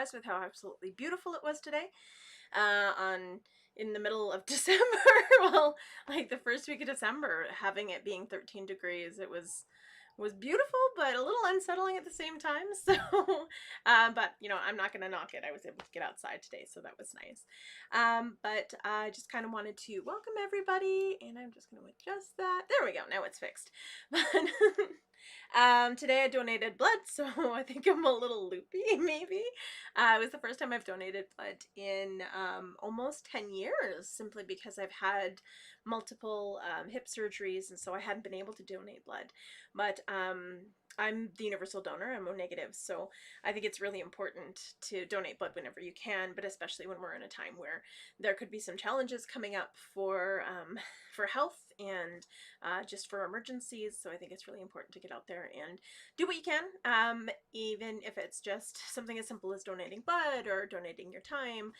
surprised with how absolutely beautiful it was today. On in the middle of December, well, like the first week of December, having it being 13 degrees, it was beautiful, but a little unsettling at the same time. So, but I'm not gonna knock it. I was able to get outside today, so that was nice. But I just kind of wanted to welcome everybody, and I'm just gonna adjust that. There we go. Now it's fixed. But today I donated blood, so I think I'm a little loopy, maybe. It was the first time I've donated blood in almost 10 years, simply because I've had multiple hip surgeries, and so I hadn't been able to donate blood. But I'm the universal donor. I'm O negative, so I think it's really important to donate blood whenever you can, but especially when we're in a time where there could be some challenges coming up for health and just for emergencies. So I think it's really important to get out there and do what you can, even if it's just something as simple as donating blood or donating your time.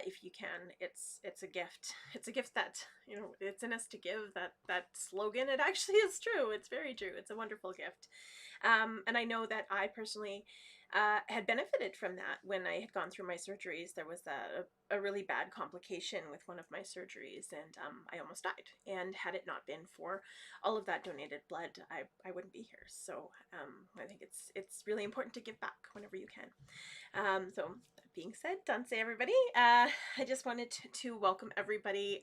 If you can, it's a gift. It's a gift that it's in us to give. That slogan, it actually is true. It's very true. It's a wonderful gift. And I know that I personally had benefited from that when I had gone through my surgeries. There was a really bad complication with one of my surgeries, and I almost died. And had it not been for all of that donated blood, I wouldn't be here. So I think it's really important to give back whenever you can. So that being said, Danse everybody. I just wanted to welcome everybody.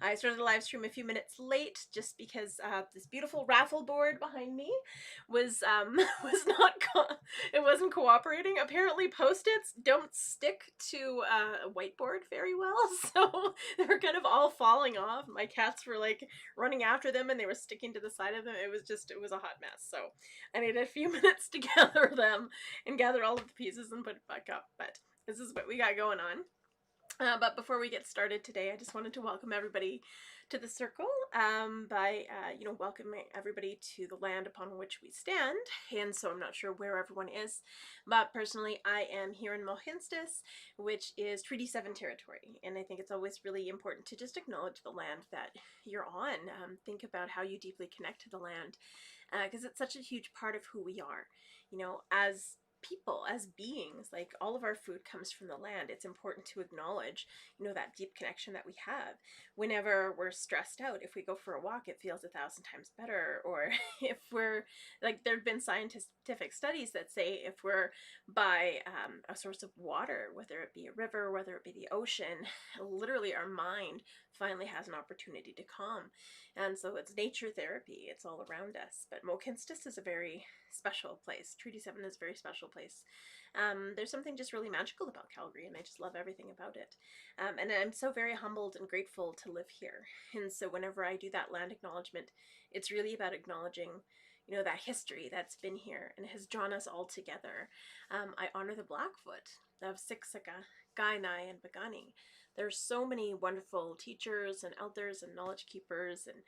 I started the live stream a few minutes late just because this beautiful raffle board behind me was was not it wasn't cooperating. Apparently post-its don't stick to a whiteboard very well, so they were kind of all falling off. My cats were like running after them and they were sticking to the side of them. It was a hot mess. So I needed a few minutes to gather them and gather all of the pieces and put it back up. But this is what we got going on. But before we get started today, I just wanted to welcome everybody to the circle by, welcoming everybody to the land upon which we stand. And so I'm not sure where everyone is, but personally, I am here in Mohkinstsis, which is Treaty 7 territory. And I think it's always really important to just acknowledge the land that you're on. Think about how you deeply connect to the land, because it's such a huge part of who we are. As people, as beings, like all of our food comes from the land. It's important to acknowledge that deep connection that we have. Whenever we're stressed out, if we go for a walk, it feels 1,000 times better. Or if we're like, there have been scientific studies that say if we're by a source of water, whether it be a river, whether it be the ocean, literally our mind finally has an opportunity to calm. And so it's nature therapy. It's all around us. But Mohkinstsis is a very special place. Treaty 7 is a very special place. There's something just really magical about Calgary, and I just love everything about it. And I'm so very humbled and grateful to live here. And so whenever I do that land acknowledgement, it's really about acknowledging that history that's been here and has drawn us all together. I honor the Blackfoot of Siksika, Kainai, and Piikani. There's so many wonderful teachers and elders and knowledge keepers and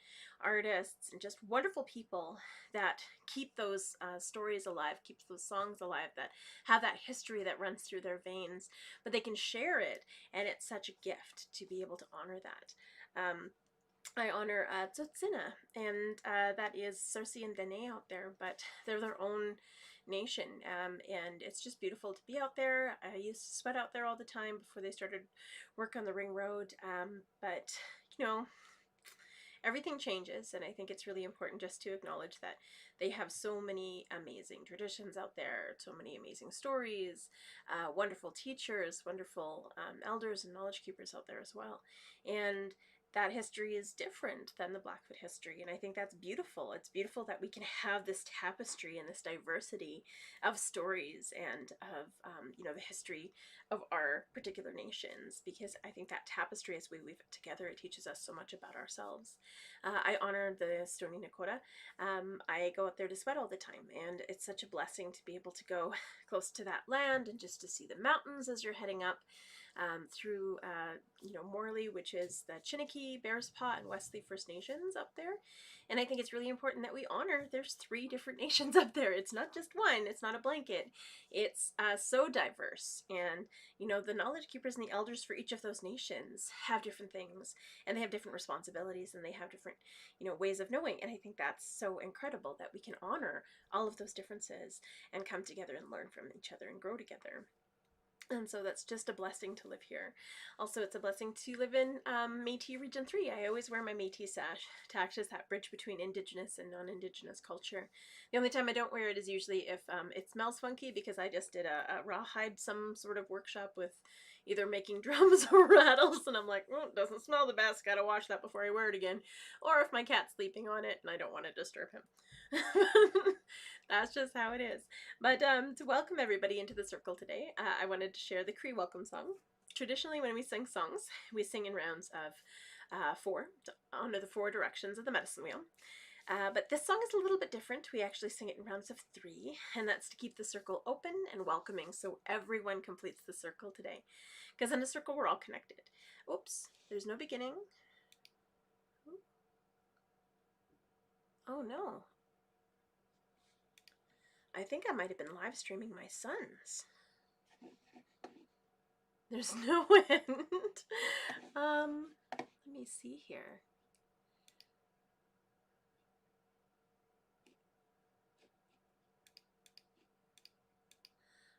artists and just wonderful people that keep those stories alive, keep those songs alive, that have that history that runs through their veins, but they can share it, and it's such a gift to be able to honor that. I honor Tsutsina, and that is Cersei and Dene out there, but they're their own nation, and it's just beautiful to be out there. I used to sweat out there all the time before they started work on the ring road, but everything changes, and I think it's really important just to acknowledge that they have so many amazing traditions out there, so many amazing stories, wonderful teachers, wonderful elders and knowledge keepers out there as well. And that history is different than the Blackfoot history, and I think that's beautiful. It's beautiful that we can have this tapestry and this diversity of stories and of the history of our particular nations, because I think that tapestry, as we weave it together, it teaches us so much about ourselves. I honor the Stoney Nakoda. I go up there to sweat all the time, and it's such a blessing to be able to go close to that land and just to see the mountains as you're heading up through Morley, which is the Chiniki, Bearspaw, and Wesley First Nations up there. And I think it's really important that we honor there's 3 different nations up there. It's not just one. It's not a blanket. It's so diverse. And the knowledge keepers and the elders for each of those nations have different things, and they have different responsibilities, and they have different ways of knowing. And I think that's so incredible that we can honor all of those differences and come together and learn from each other and grow together. And so that's just a blessing to live here. Also, it's a blessing to live in Métis Region 3. I always wear my Métis sash to act as that bridge between Indigenous and non-Indigenous culture. The only time I don't wear it is usually if it smells funky, because I just did a rawhide some sort of workshop with either making drums or rattles, and I'm like, it doesn't smell the best, gotta wash that before I wear it again. Or if my cat's sleeping on it and I don't want to disturb him. That's just how it is. But to welcome everybody into the circle today, I wanted to share the Cree welcome song. Traditionally, when we sing songs, we sing in rounds of four, to honor the four directions of the medicine wheel. But this song is a little bit different. We actually sing it in rounds of three, and that's to keep the circle open and welcoming so everyone completes the circle today. Because in a circle, we're all connected. Oops, there's no beginning. Oh no. I think I might have been live streaming my sons. There's no end. Let me see here.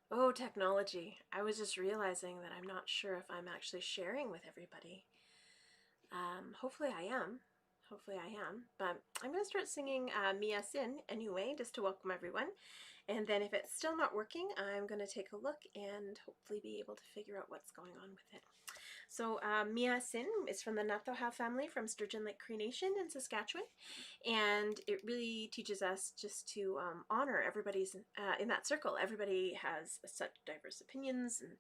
Oh, technology. I was just realizing that I'm not sure if I'm actually sharing with everybody. Hopefully I am. Hopefully I am. But I'm going to start singing Mia Sin anyway, just to welcome everyone. And then if it's still not working, I'm going to take a look and hopefully be able to figure out what's going on with it. So Mia Sin is from the Natoha family from Sturgeon Lake Cree Nation in Saskatchewan, and it really teaches us just to honor everybody's in that circle. Everybody has such diverse opinions and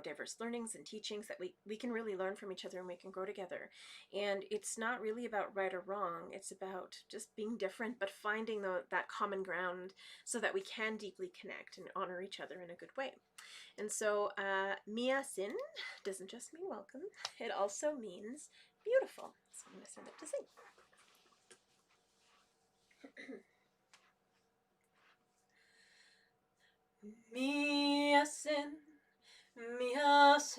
diverse learnings and teachings that we can really learn from each other and we can grow together. And it's not really about right or wrong. It's about just being different but finding that common ground so that we can deeply connect and honor each other in a good way. And so Mia Sin doesn't just mean welcome, it also means beautiful. So I'm going to send it to sing. Mia Sin, Mia Sin,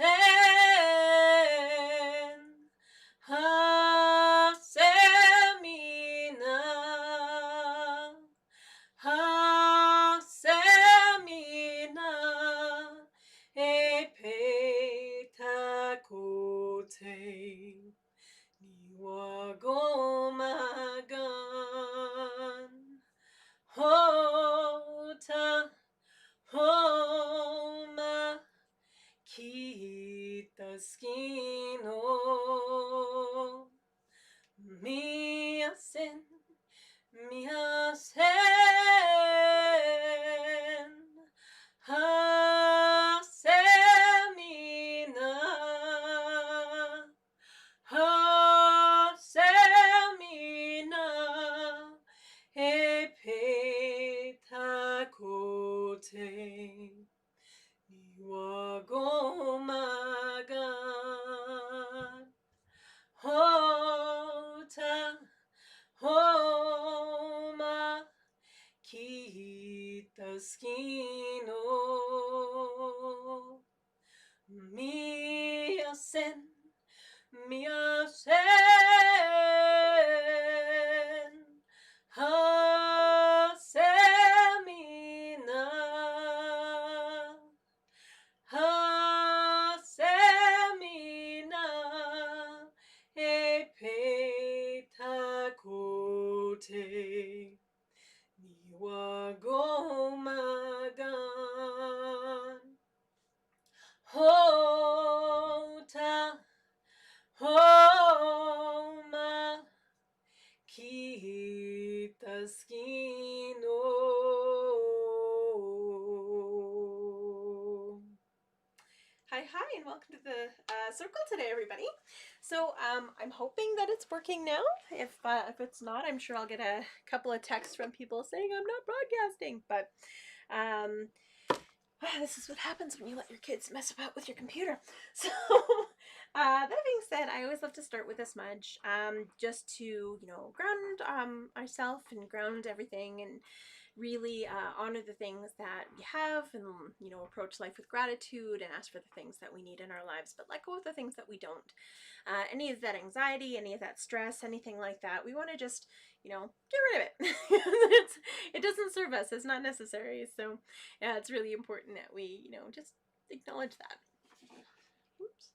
ha semina, ha semina, e petakote, niwa gomagan, hota, homa, kita skino, Mia Sin, Mia Sin, ha semina, ha semina, e petakote, niwa gomagan, hota, homa, kita skino, Mia Sin, Mia Sin, ha semina, ha semina, e petakote, niwa gomagan, hota, homa, kita skino. Hi, and welcome to the circle today, everybody. So I'm hoping that it's working now. If it's not, I'm sure I'll get a couple of texts from people saying I'm not broadcasting. But this is what happens when you let your kids mess about with your computer. So that being said, I always love to start with a smudge, just to ground ourselves and ground everything and really honor the things that we have, and approach life with gratitude and ask for the things that we need in our lives, but let go of the things that we don't. Any of that anxiety, any of that stress, anything like that, we want to just get rid of it. It doesn't serve us, it's not necessary. So yeah, it's really important that we just acknowledge that. Oops.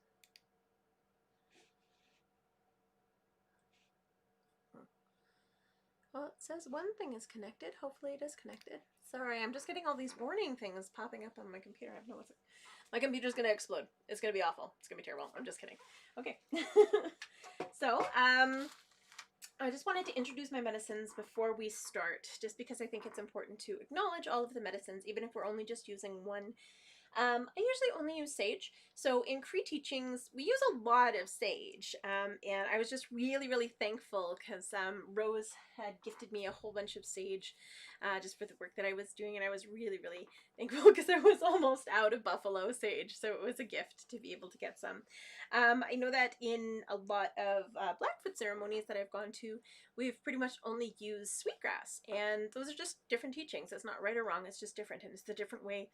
Well, it says one thing is connected. Hopefully it is connected. Sorry, I'm just getting all these warning things popping up on my computer. I have no idea. My computer's gonna explode. It's gonna be awful. It's gonna be terrible. I'm just kidding. Okay. So, I just wanted to introduce my medicines before we start, just because I think it's important to acknowledge all of the medicines, even if we're only just using one. I usually only use sage. So in Cree teachings, we use a lot of sage. And I was just really, really thankful because Rose had gifted me a whole bunch of sage just for the work that I was doing. And I was really, really thankful because I was almost out of buffalo sage. So it was a gift to be able to get some. I know that in a lot of Blackfoot ceremonies that I've gone to, we've pretty much only used sweetgrass. And those are just different teachings. It's not right or wrong. It's just different. And it's the different way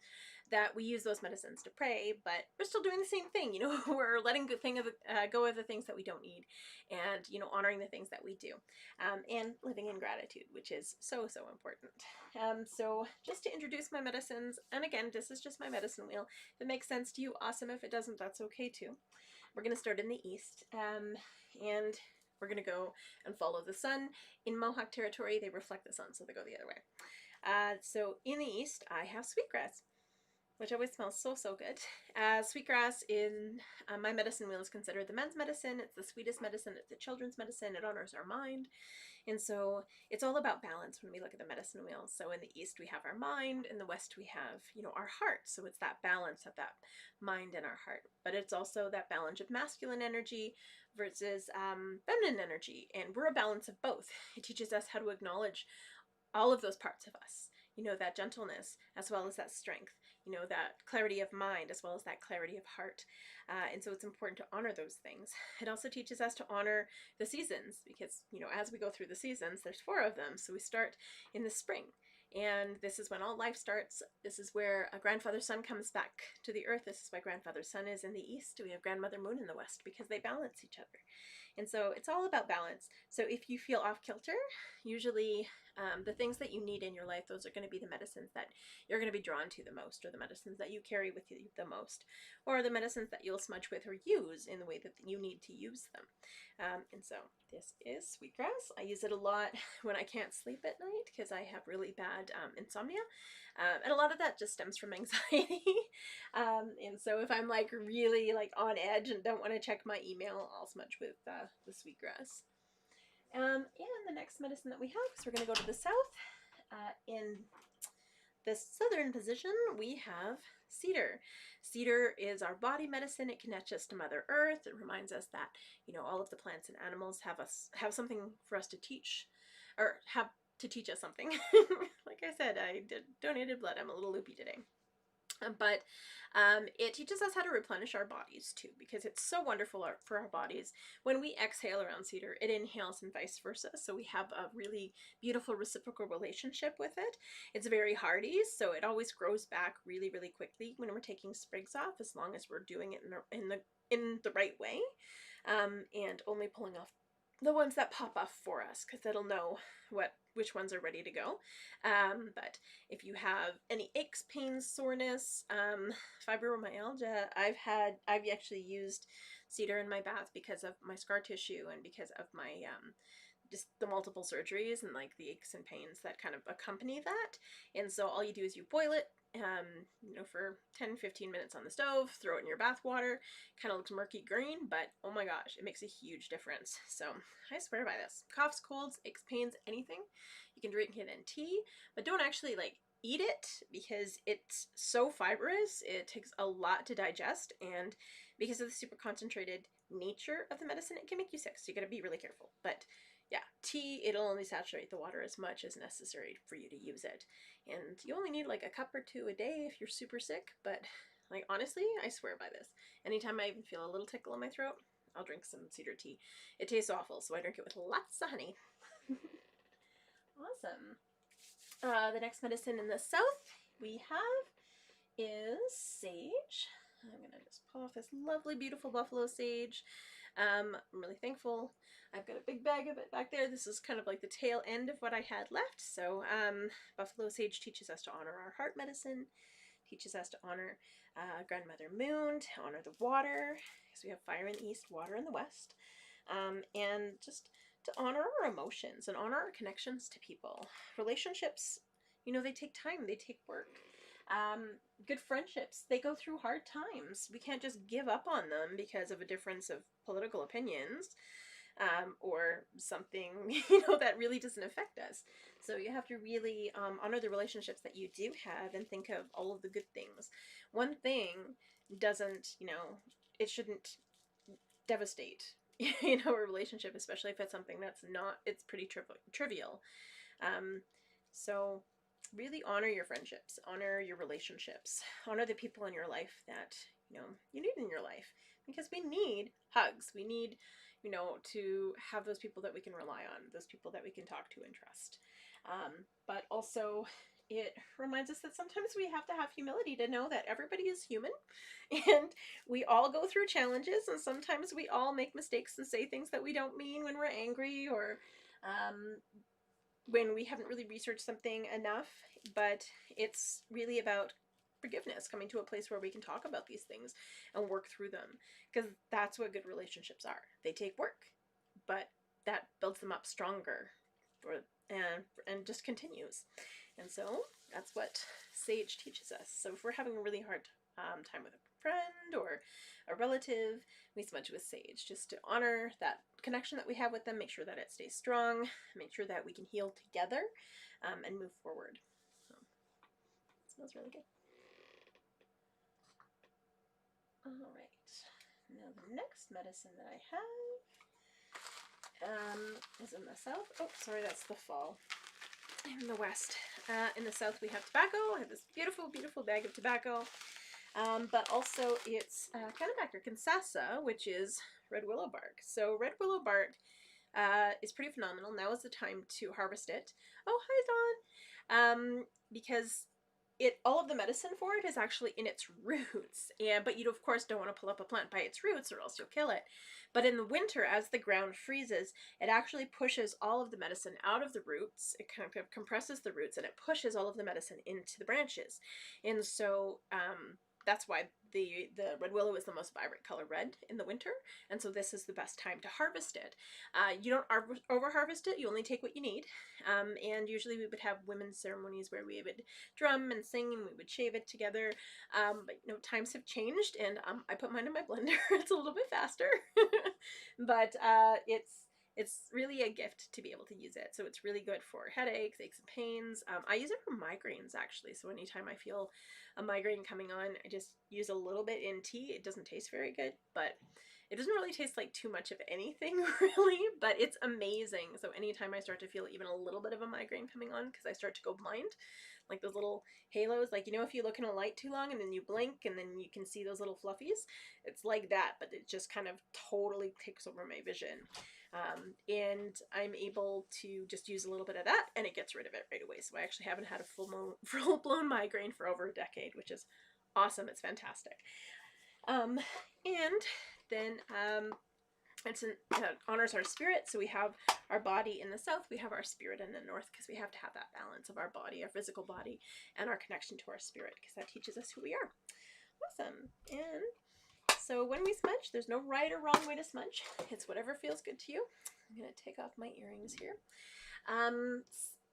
that we use those medicines to pray, but we're still doing the same thing. We're letting go of the things that we don't need, and honoring the things that we do, and living in gratitude, which is so, so important. So just to introduce my medicines, and again, this is just my medicine wheel. If it makes sense to you, awesome. If it doesn't, that's okay too. We're going to start in the east, and we're going to go and follow the sun. In Mohawk territory, they reflect the sun, so they go the other way. So in the east, I have sweetgrass, which always smells so, so good. Sweetgrass in my medicine wheel is considered the men's medicine. It's the sweetest medicine. It's the children's medicine. It honors our mind. And so it's all about balance when we look at the medicine wheel. So in the east, we have our mind. In the west, we have, our heart. So it's that balance of that mind and our heart. But it's also that balance of masculine energy versus feminine energy. And we're a balance of both. It teaches us how to acknowledge all of those parts of us. That gentleness as well as that strength, that clarity of mind as well as that clarity of heart. And so it's important to honor those things. It also teaches us to honor the seasons because, as we go through the seasons, there's 4 of them. So we start in the spring. And this is when all life starts. This is where a grandfather sun comes back to the earth. This is why grandfather sun is in the east. We have grandmother moon in the west because they balance each other. And so it's all about balance. So if you feel off kilter, usually the things that you need in your life, those are going to be the medicines that you're going to be drawn to the most, or the medicines that you carry with you the most, or the medicines that you'll smudge with or use in the way that you need to use them. And so this is sweetgrass. I use it a lot when I can't sleep at night because I have really bad insomnia. And a lot of that just stems from anxiety. And so if I'm really on edge and don't want to check my email, I'll smudge with the sweetgrass. And the next medicine that we have is we're going to go to the south. In the southern position, we have cedar. Cedar is our body medicine. It connects us to Mother Earth. It reminds us that, all of the plants and animals have something for us to teach, or have to teach us something. Like I said, I donated blood. I'm a little loopy today. But it teaches us how to replenish our bodies too, because it's so wonderful for our bodies. When we exhale around cedar, it inhales and vice versa. So we have a really beautiful reciprocal relationship with it. It's very hardy, so it always grows back really, really quickly when we're taking sprigs off, as long as we're doing it in the right way, and only pulling off the ones that pop off for us, because it'll know which ones are ready to go. But if you have any aches, pains, soreness, fibromyalgia, I've actually used cedar in my bath because of my scar tissue and because of my just the multiple surgeries and the aches and pains that kind of accompany that. And so all you do is you boil it, for 10-15 minutes on the stove, throw it in your bath water. Kind of looks murky green, but oh my gosh, it makes a huge difference. So I swear by this. Coughs, colds, aches, pains, anything, you can drink it in tea, but don't actually eat it because it's so fibrous. It takes a lot to digest, and because of the super concentrated nature of the medicine, it can make you sick, so you gotta be really careful. But yeah, tea, it'll only saturate the water as much as necessary for you to use it. And you only need a cup or 2 a day if you're super sick, but honestly, I swear by this. Anytime I even feel a little tickle in my throat, I'll drink some cedar tea. It tastes awful, so I drink it with lots of honey. Awesome. The next medicine in the south we have is sage. I'm going to just pull off this lovely, beautiful buffalo sage. I'm really thankful. I've got a big bag of it back there. This is kind of the tail end of what I had left. So buffalo sage teaches us to honor our heart medicine, teaches us to honor Grandmother Moon, to honor the water, because we have fire in the east, water in the west, and just to honor our emotions and honor our connections to people. Relationships, they take time, they take work. Good friendships, they go through hard times. We can't just give up on them because of a difference of political opinions, or something, that really doesn't affect us. So you have to really honor the relationships that you do have and think of all of the good things. One thing doesn't, it shouldn't devastate, a relationship, especially if it's something that's not, it's pretty trivial. Um, so really honor your friendships, honor your relationships, honor the people in your life that, you need in your life, because we need hugs. We need, to have those people that we can rely on, those people that we can talk to and trust. But also, it reminds us that sometimes we have to have humility to know that everybody is human and we all go through challenges, and sometimes we all make mistakes and say things that we don't mean when we're angry, or when we haven't really researched something enough. But it's really about forgiveness, coming to a place where we can talk about these things and work through them, because that's what good relationships are. They take work, but that builds them up stronger, and just continues. And so that's what Sage teaches us. So if we're having a really hard time with a friend or a relative, we smudge with Sage, just to honor that connection that we have with them, make sure that it stays strong, make sure that we can heal together, and move forward. So it smells really good. All right, now the next medicine that I have is in the south. Oh, sorry, that's the fall. In the west. In the south we have tobacco. I have this beautiful, beautiful bag of tobacco. But also it's Canebacker Cansasa, which is red willow bark. So red willow bark is pretty phenomenal. Now is the time to harvest it. Oh, hi, Dawn! Because all of the medicine for it is actually in its roots. But you, of course, don't want to pull up a plant by its roots or else you'll kill it. But in the winter, as the ground freezes, it actually pushes all of the medicine out of the roots. It kind of compresses the roots and it pushes all of the medicine into the branches. And so that's why the red willow is the most vibrant color red in the winter, and so this is the best time to harvest it. You don't over harvest it, you only take what you need, and usually we would have women's ceremonies where we would drum and sing and we would shave it together, but times have changed, and I put mine in my blender. It's a little bit faster, but it's really a gift to be able to use it. So it's really good for headaches, aches and pains. I use it for migraines, actually. So anytime I feel a migraine coming on, I just use a little bit in tea. It doesn't taste very good, but it doesn't really taste like too much of anything, really, but it's amazing. So anytime I start to feel even a little bit of a migraine coming on, because I start to go blind, like those little halos, like, if you look in a light too long and then you blink and then you can see those little fluffies, it's like that, but it just kind of totally takes over my vision. And I'm able to just use a little bit of that and it gets rid of it right away. So I actually haven't had a full-blown migraine for over a decade, which is awesome. It's fantastic. And then it honors our spirit. So we have our body in the south, we have our spirit in the north, because we have to have that balance of our body, our physical body, and our connection to our spirit, because that teaches us who we are. Awesome. And so when we smudge, there's no right or wrong way to smudge. It's whatever feels good to you. I'm going to take off my earrings here.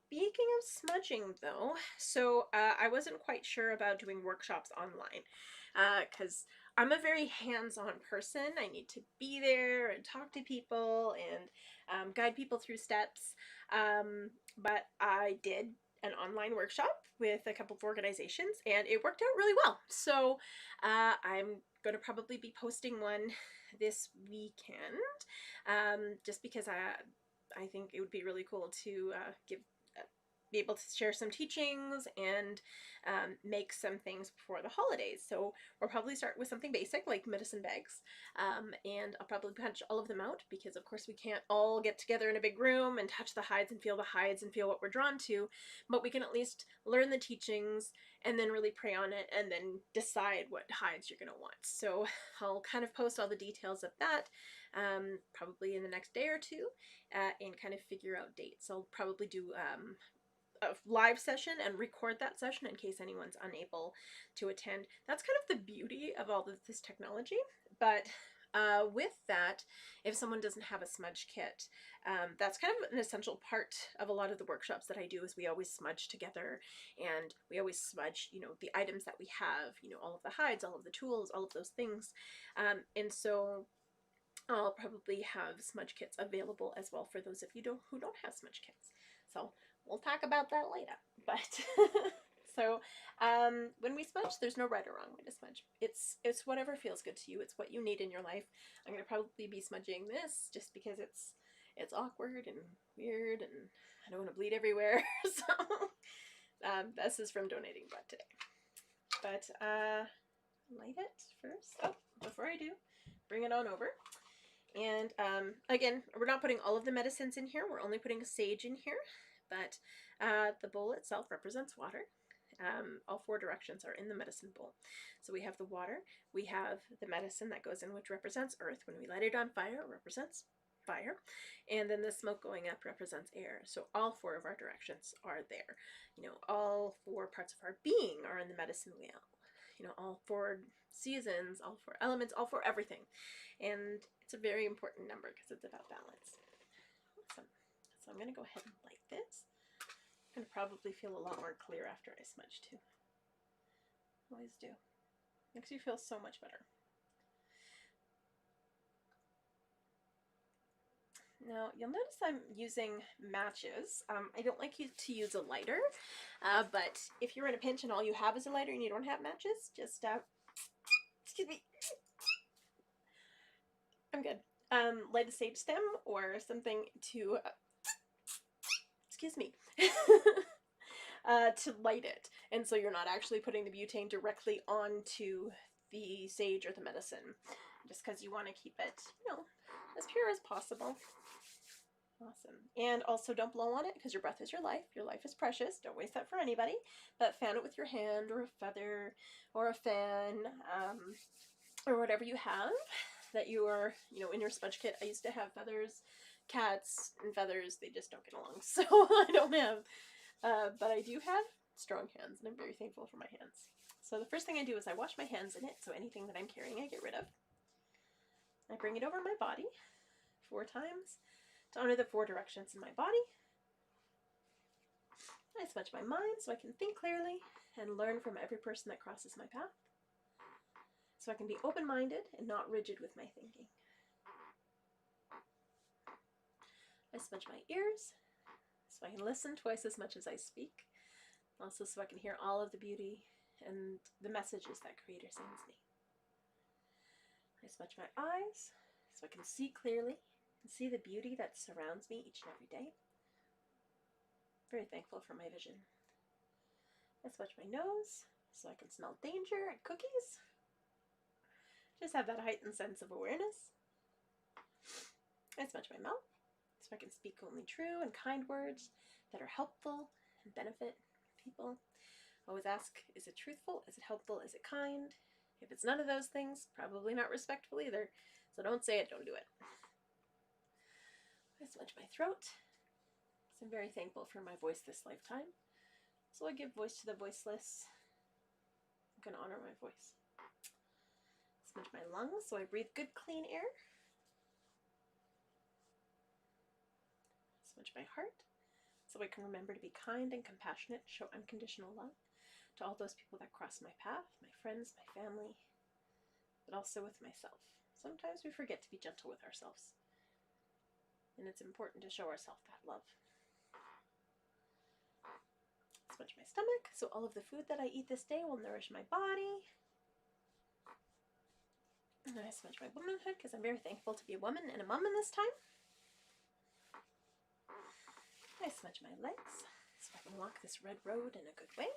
Speaking of smudging, though, so I wasn't quite sure about doing workshops online, because I'm a very hands-on person. I need to be there and talk to people and guide people through steps, but I did an online workshop with a couple of organizations and it worked out really well. So I'm going to probably be posting one this weekend, just because I think it would be really cool to be able to share some teachings and make some things before the holidays. So we'll probably start with something basic like medicine bags, and I'll probably punch all of them out, because of course we can't all get together in a big room and touch the hides and feel what we're drawn to, but we can at least learn the teachings and then really pray on it and then decide what hides you're going to want. So I'll kind of post all the details of that probably in the next day or two, and kind of figure out dates. I'll probably do a live session and record that session in case anyone's unable to attend. That's kind of the beauty of all of this technology. But with that, if someone doesn't have a smudge kit, that's kind of an essential part of a lot of the workshops that I do, is we always smudge together, and we always smudge, you know, the items that we have, you know, all of the hides, all of the tools, all of those things. And so I'll probably have smudge kits available as well for those of you who don't have smudge kits. So we'll talk about that later. But so when we smudge, there's no right or wrong way to smudge. It's whatever feels good to you. It's what you need in your life. I'm gonna probably be smudging this just because it's awkward and weird, and I don't want to bleed everywhere. So this is from donating blood today. But light it first. Oh, before I do, bring it on over. And again, we're not putting all of the medicines in here. We're only putting sage in here. But the bowl itself represents water. All 4 directions are in the medicine bowl. So we have the water, we have the medicine that goes in, which represents earth. When we light it on fire, it represents fire. And then the smoke going up represents air. So all 4 of our directions are there. You know, all 4 parts of our being are in the medicine wheel. You know, all 4 seasons, all 4 elements, all 4 everything. And it's a very important number because it's about balance. Awesome. So I'm going to go ahead and light this. I'm going to probably feel a lot more clear after I smudge too. Always do. Makes you feel so much better. Now, you'll notice I'm using matches. I don't like you to use a lighter, but if you're in a pinch and all you have is a lighter and you don't have matches, just, excuse me, I'm good. Light a sage stem or something to, excuse me, to light it. And so you're not actually putting the butane directly onto the sage or the medicine, just because you want to keep it, you know, as pure as possible. Awesome. And also don't blow on it, because your breath is your life. Your life is precious. Don't waste that for anybody. But fan it with your hand or a feather or a fan, or whatever you have that you are, you know, in your smudge kit. I used to have feathers. Cats and feathers, they just don't get along. So I don't have, but I do have strong hands, and I'm very thankful for my hands. So the first thing I do is I wash my hands in it, so anything that I'm carrying I get rid of. I bring it over my body 4 times to honor the 4 directions in my body. I smudge my mind so I can think clearly and learn from every person that crosses my path. So I can be open-minded and not rigid with my thinking. I smudge my ears so I can listen twice as much as I speak. Also so I can hear all of the beauty and the messages that Creator sends me. I smudge my eyes so I can see clearly and see the beauty that surrounds me each and every day. Very thankful for my vision. I smudge my nose so I can smell danger and cookies. Just have that heightened sense of awareness. I smudge my mouth so I can speak only true and kind words that are helpful and benefit people. Always ask, is it truthful? Is it helpful? Is it kind? If it's none of those things, probably not respectful either. So don't say it, don't do it. I smudge my throat. So I'm very thankful for my voice this lifetime. So I give voice to the voiceless. I'm going to honor my voice. Smudge my lungs so I breathe good, clean air. Smudge my heart so I can remember to be kind and compassionate, show unconditional love to all those people that cross my path, my friends, my family, but also with myself. Sometimes we forget to be gentle with ourselves, and it's important to show ourselves that love. Smudge my stomach so all of the food that I eat this day will nourish my body. And I smudge my womanhood because I'm very thankful to be a woman and a mom in this time. I smudge my legs so I can walk this red road in a good way.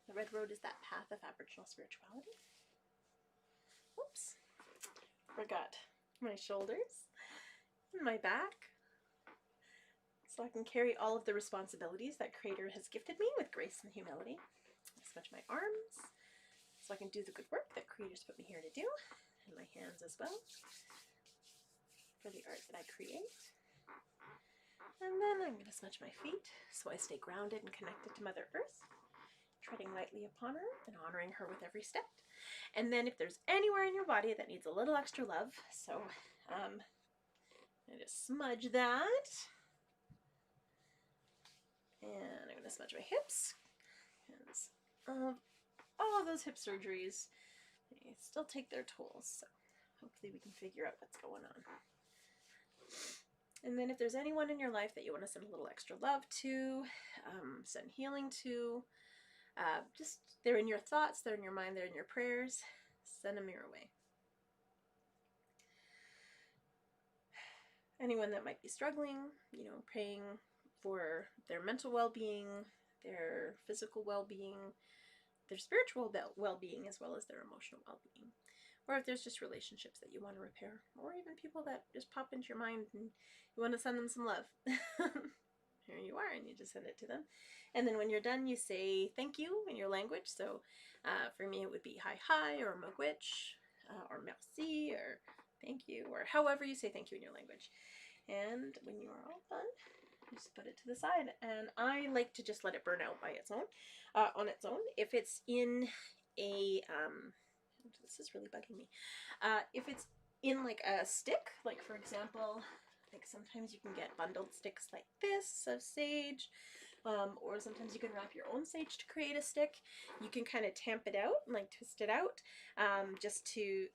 The red road is that path of Aboriginal spirituality. Oops. Forgot my shoulders and my back. So I can carry all of the responsibilities that Creator has gifted me with grace and humility. I smudge my arms so I can do the good work that Creator's put me here to do. And my hands as well for the art that I create. And then I'm going to smudge my feet so I stay grounded and connected to Mother Earth, treading lightly upon her and honoring her with every step. And then if there's anywhere in your body that needs a little extra love, so I just smudge that. And I'm going to smudge my hips, because all of those hip surgeries, they still take their tolls, so hopefully we can figure out what's going on. And then if there's anyone in your life that you want to send a little extra love to, send healing to, just they're in your thoughts, they're in your mind, they're in your prayers, send them your way. Anyone that might be struggling, you know, praying for their mental well-being, their physical well-being, their spiritual well-being, as well as their emotional well-being. Or if there's just relationships that you want to repair, or even people that just pop into your mind and you want to send them some love. Here you are, and you just send it to them. And then when you're done, you say thank you in your language. So for me, it would be hi hi, or miigwech, or merci, or thank you, or however you say thank you in your language. And when you are all done, just put it to the side. And I like to just let it burn out by its own, on its own. If it's in a this is really bugging me. If it's in like a stick, like for example, like sometimes you can get bundled sticks like this of sage, or sometimes you can wrap your own sage to create a stick. You can kind of tamp it out and like twist it out, just to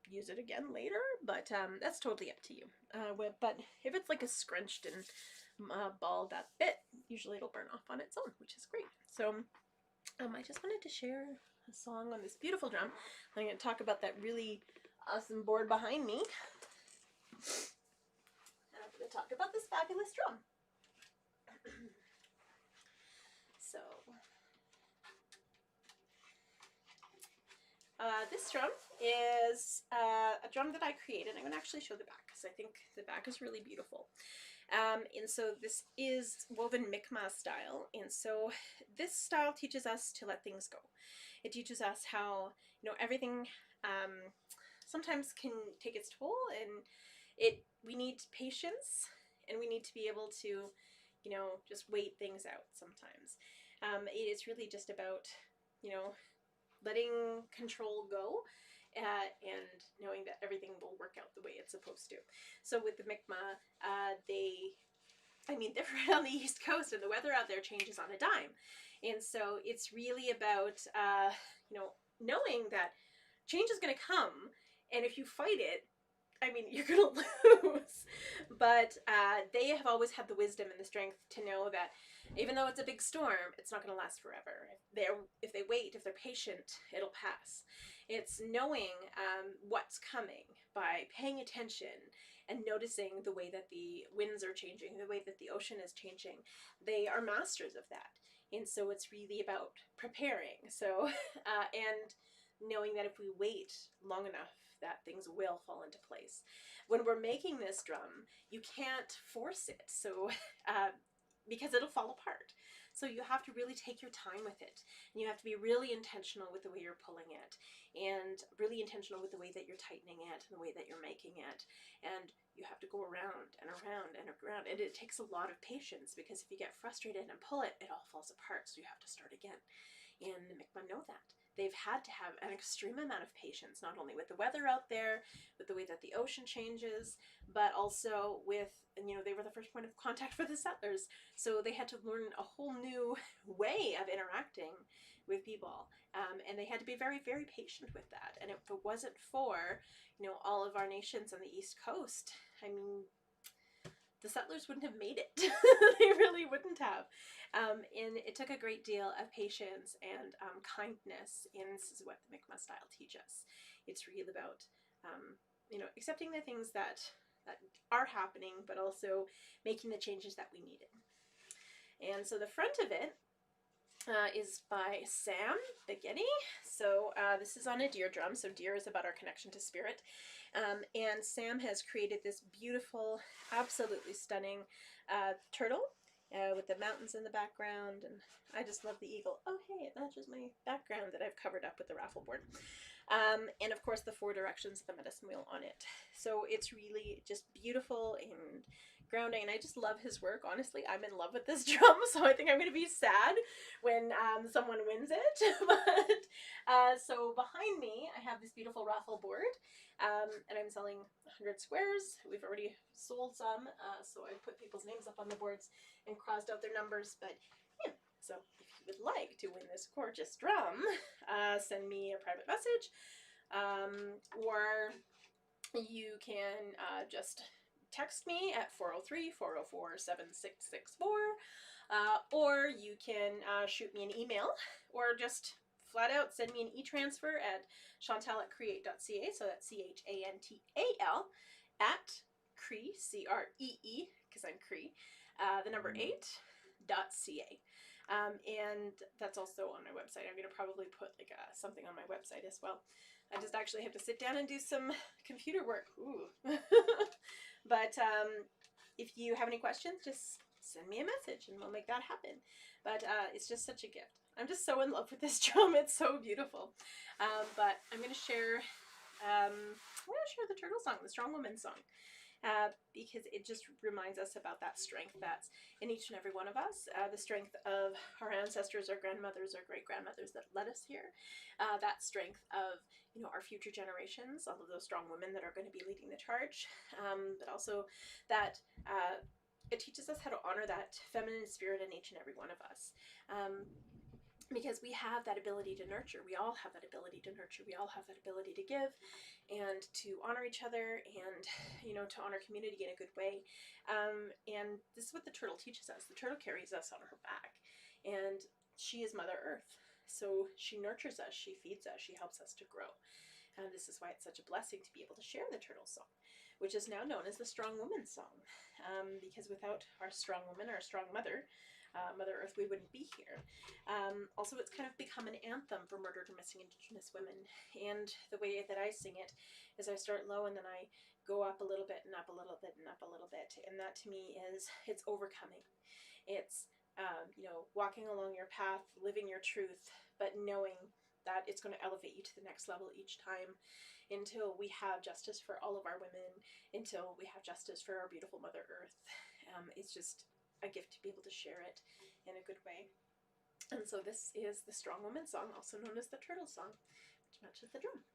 use it again later, but that's totally up to you. But if it's like a scrunched and ball that bit, usually it'll burn off on its own, which is great. So I just wanted to share a song on this beautiful drum. I'm going to talk about that really awesome board behind me. And I'm going to talk about this fabulous drum. So, this drum is a drum that I created. I'm going to actually show the back because I think the back is really beautiful. And so this is woven Mi'kmaq style, and so this style teaches us to let things go. It teaches us how, you know, everything sometimes can take its toll, and we need patience, and we need to be able to, you know, just wait things out sometimes. It is really just about, you know, letting control go, and knowing that everything will work out the way it's supposed to. So with the Mi'kmaq, they're right on the East Coast, and the weather out there changes on a dime. And so it's really about, you know, knowing that change is going to come, and if you fight it, I mean, you're going to lose. But they have always had the wisdom and the strength to know that even though it's a big storm, it's not going to last forever. If they wait, if they're patient, it'll pass. It's knowing what's coming by paying attention and noticing the way that the winds are changing, the way that the ocean is changing. They are masters of that. And so it's really about preparing. So, and knowing that if we wait long enough, that things will fall into place. When we're making this drum, you can't force it, so because it'll fall apart. So you have to really take your time with it. And you have to be really intentional with the way you're pulling it, and really intentional with the way that you're tightening it and the way that you're making it. And you have to go around and around and around. And it takes a lot of patience, because if you get frustrated and pull it, it all falls apart. So you have to start again. And the Mi'kmaq know that. They've had to have an extreme amount of patience, not only with the weather out there, with the way that the ocean changes, but also with, you know, they were the first point of contact for the settlers. So they had to learn a whole new way of interacting with people. And they had to be very, very patient with that. And if it wasn't for, you know, all of our nations on the East Coast, I mean, the settlers wouldn't have made it. They really wouldn't have. And it took a great deal of patience and kindness, and this is what the Mi'kmaq style teaches. It's really about, you know, accepting the things that are happening, but also making the changes that we needed. And so the front of it is by Sam Begetti. So this is on a deer drum. So deer is about our connection to spirit. And Sam has created this beautiful, absolutely stunning turtle with the mountains in the background. And I just love the eagle. Oh, hey, it matches my background that I've covered up with the raffle board. And of course the 4 directions of the medicine wheel on it. So it's really just beautiful and grounding, and I just love his work. Honestly, I'm in love with this drum, so I think I'm going to be sad when someone wins it. But so behind me, I have this beautiful raffle board, and I'm selling 100 squares. We've already sold some, so I put people's names up on the boards and crossed out their numbers. But yeah, so if you would like to win this gorgeous drum, send me a private message, or you can just text me at 403-404-7664, or you can shoot me an email, or just flat out send me an e-transfer at chantal@create.ca, so that's CHANTAL at Cree, CREE, because I'm Cree, the number 8.ca. And that's also on my website. I'm going to probably put like something on my website as well. I just actually have to sit down and do some computer work. Ooh. But if you have any questions, just send me a message and we'll make that happen. But it's just such a gift. I'm just so in love with this drum. It's so beautiful. But I'm going to share the turtle song, the Strong Woman song. Because it just reminds us about that strength that's in each and every one of us, the strength of our ancestors, our grandmothers, our great-grandmothers that led us here, that strength of, our future generations, all of those strong women that are going to be leading the charge, but also that it teaches us how to honor that feminine spirit in each and every one of us. Because we have that ability to nurture. We all have that ability to nurture. We all have that ability to give and to honor each other and, to honor community in a good way. And this is what the turtle teaches us. The turtle carries us on her back, and she is Mother Earth. So she nurtures us, she feeds us, she helps us to grow. And this is why it's such a blessing to be able to share the turtle song, which is now known as the Strong Woman song. Because without our strong woman, our strong mother, Mother Earth, we wouldn't be here. Also, it's kind of become an anthem for murdered or missing Indigenous women. And the way that I sing it is I start low and then I go up a little bit and up a little bit and up a little bit. And that to me it's overcoming. It's, walking along your path, living your truth, but knowing that it's going to elevate you to the next level each time until we have justice for all of our women, until we have justice for our beautiful Mother Earth. It's just a gift to be able to share it in a good way. And so this is the Strong Woman song, also known as the Turtle song, which matches the drum.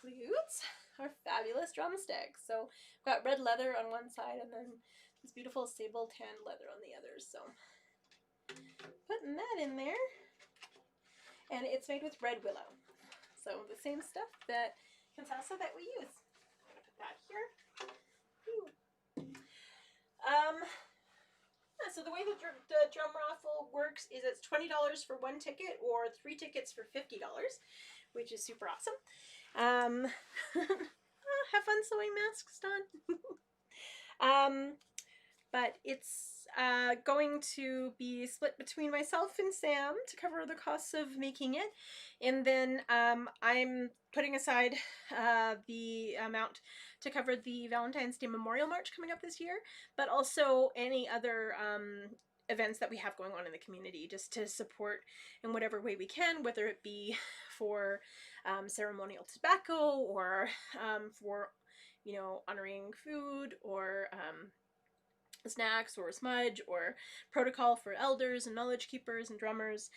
includes our fabulous drumsticks. So I've got red leather on one side and then this beautiful sable tanned leather on the other. So putting that in there. And it's made with red willow. So the same stuff that Contessa that we use. I'm gonna put that here. So the way the drum raffle works is it's $20 for one ticket or 3 tickets for $50, which is super awesome. Have fun sewing masks, Don. But it's going to be split between myself and Sam to cover the costs of making it. And then I'm putting aside the amount to cover the Valentine's Day Memorial March coming up this year, but also any other events that we have going on in the community, just to support in whatever way we can, whether it be for ceremonial tobacco or for, you know, honoring food or snacks or smudge or protocol for elders and knowledge keepers and drummers,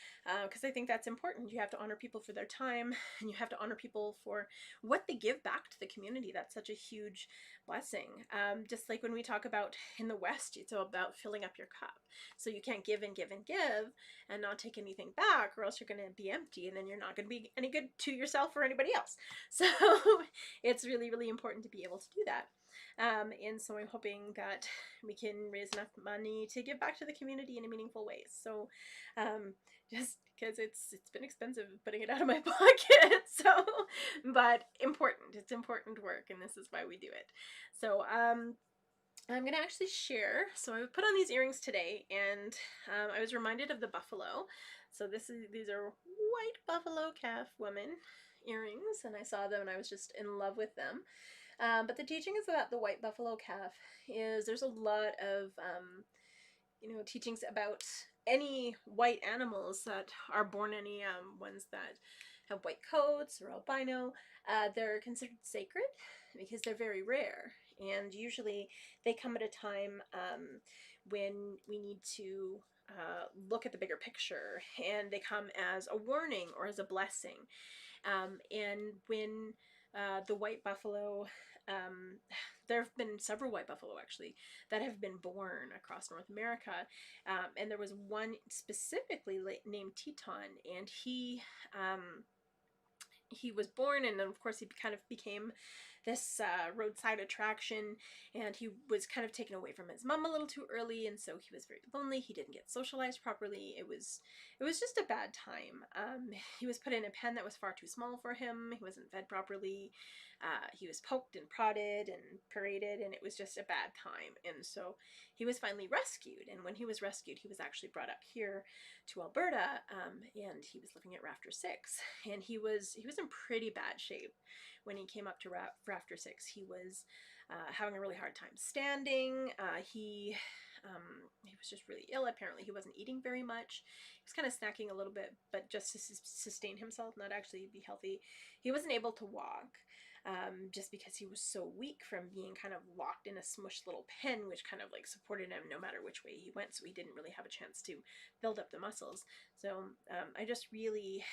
because I think that's important. You have to honor people for their time, and you have to honor people for what they give back to the community. That's such a huge blessing. Just like when we talk about in the West, it's all about filling up your cup. So you can't give and give and give and not take anything back, or else you're going to be empty, and then you're not going to be any good to yourself or anybody else. So it's really, really important to be able to do that. And so I'm hoping that we can raise enough money to give back to the community in a meaningful way. So just because it's been expensive putting it out of my pocket, so, but important. It's important work, and this is why we do it. So I'm gonna actually share. So I put on these earrings today, and I was reminded of the buffalo. So these are white buffalo calf woman earrings, and I saw them and I was just in love with them. But the teachings about the white buffalo calf is there's a lot of, teachings about any white animals that are born, any ones that have white coats or albino. They're considered sacred because they're very rare. And usually they come at a time when we need to look at the bigger picture, and they come as a warning or as a blessing. And when the white buffalo, there have been several white buffalo actually that have been born across North America, and there was one specifically named Teton, and he was born, and then of course he kind of became this roadside attraction, and he was kind of taken away from his mom a little too early, and so he was very lonely. He didn't get socialized properly. It was just a bad time. He was put in a pen that was far too small for him. He wasn't fed properly. He was poked and prodded and paraded, and it was just a bad time. And so he was finally rescued, and when he was rescued, he was actually brought up here to Alberta, and he was living at Rafter 6, and he was in pretty bad shape when he came up to Rafter 6. He was having a really hard time standing. He was just really ill. Apparently he wasn't eating very much. He was kind of snacking a little bit, but just to sustain himself, not actually be healthy. He wasn't able to walk. Just because he was so weak from being kind of locked in a smushed little pen, which kind of like supported him no matter which way he went, so he didn't really have a chance to build up the muscles. So I just really,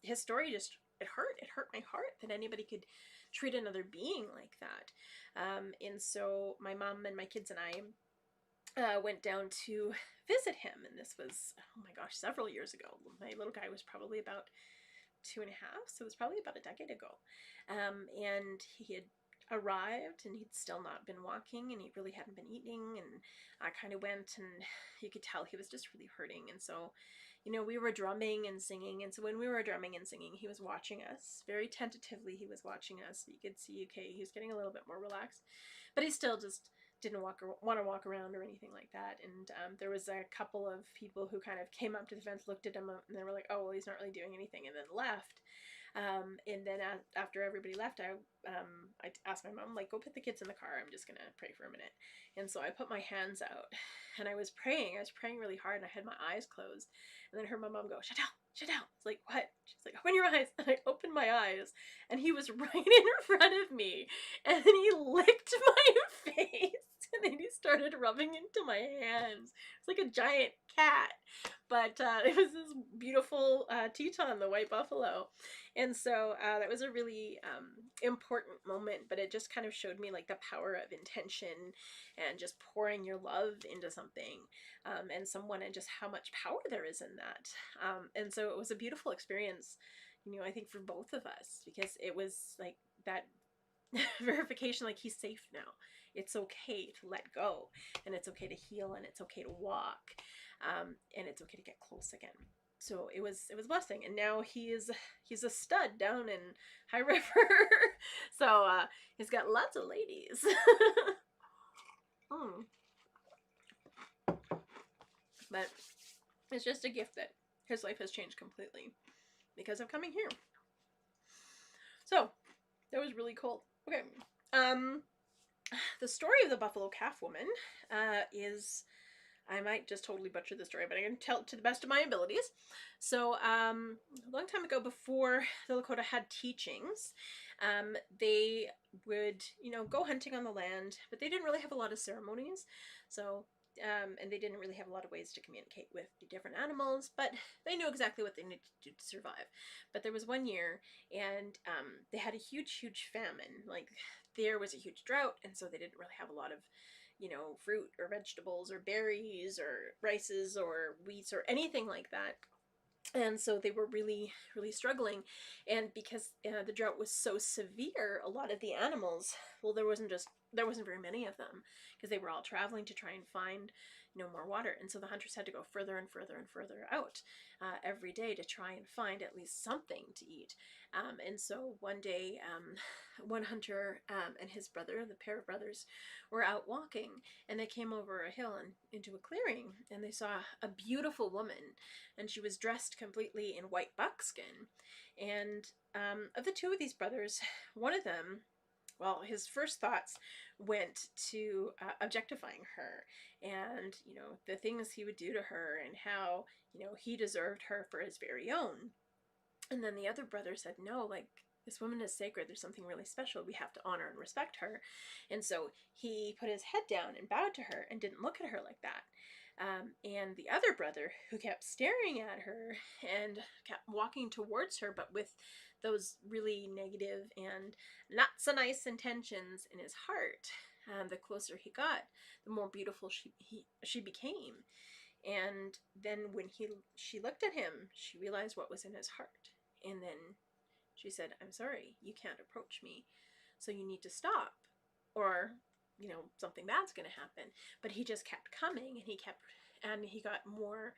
his story just, it hurt my heart that anybody could treat another being like that. And so my mom and my kids and I went down to visit him, and this was, oh my gosh, several years ago. My little guy was probably about 2.5, so it was probably about a decade ago. And he had arrived, and he'd still not been walking, and he really hadn't been eating, and I kind of went, and you could tell he was just really hurting. And so, we were drumming and singing, and so when we were drumming and singing, he was watching us very tentatively. He was watching us. You could see, okay, he was getting a little bit more relaxed, but he still just didn't want to walk around or anything like that. And there was a couple of people who kind of came up to the fence, looked at him, and they were like, oh, well, he's not really doing anything, and then left. And then after everybody left, I asked my mom, like, go put the kids in the car. I'm just going to pray for a minute. And so I put my hands out, and I was praying really hard, and I had my eyes closed. And then I heard my mom go, shut down. It's like, what? She's like, open your eyes. And I opened my eyes, and he was right in front of me, and he licked my face. and then he started rubbing into my hands. It's like a giant cat, but it was this beautiful Teton, the white buffalo. And so that was a really important moment, but it just kind of showed me like the power of intention and just pouring your love into something and someone, and just how much power there is in that. And so it was a beautiful experience, you know, I think for both of us, because it was like that verification, like he's safe now. It's okay to let go, and it's okay to heal, and it's okay to walk, and it's okay to get close again. So it was a blessing, and now he's a stud down in High River. So he's got lots of ladies. mm. But it's just a gift that his life has changed completely because of coming here. So that was really cool. Okay. The story of the Buffalo Calf Woman is, I might just totally butcher the story, but I'm going to tell it to the best of my abilities. So, a long time ago, before the Lakota had teachings, they would, you know, go hunting on the land, but they didn't really have a lot of ceremonies. So, and they didn't really have a lot of ways to communicate with the different animals, but they knew exactly what they needed to do to survive. But there was one year, and they had a huge, huge famine. Like, there was a huge drought, and so they didn't really have a lot of, you know, fruit or vegetables or berries or rices or wheats or anything like that. And so they were really, really struggling. And because the drought was so severe, a lot of the animals, well, there wasn't very many of them, because they were all traveling to try and find, you know, more water. And so the hunters had to go further and further and further out every day to try and find at least something to eat. And so one day, one hunter and his brother, the pair of brothers, were out walking, and they came over a hill and into a clearing, and they saw a beautiful woman, and she was dressed completely in white buckskin. And of the two of these brothers, one of them, well, his first thoughts went to objectifying her, and, you know, the things he would do to her, and how, you know, he deserved her for his very own. And then the other brother said, no, like, this woman is sacred. There's something really special. We have to honor and respect her. And so he put his head down and bowed to her and didn't look at her like that. And the other brother, who kept staring at her and kept walking towards her, but with those really negative and not so nice intentions in his heart, the closer he got, the more beautiful she became. And then when she looked at him, she realized what was in his heart. And then she said, I'm sorry, you can't approach me. So you need to stop, or, you know, something bad's going to happen. But he just kept coming, and he got more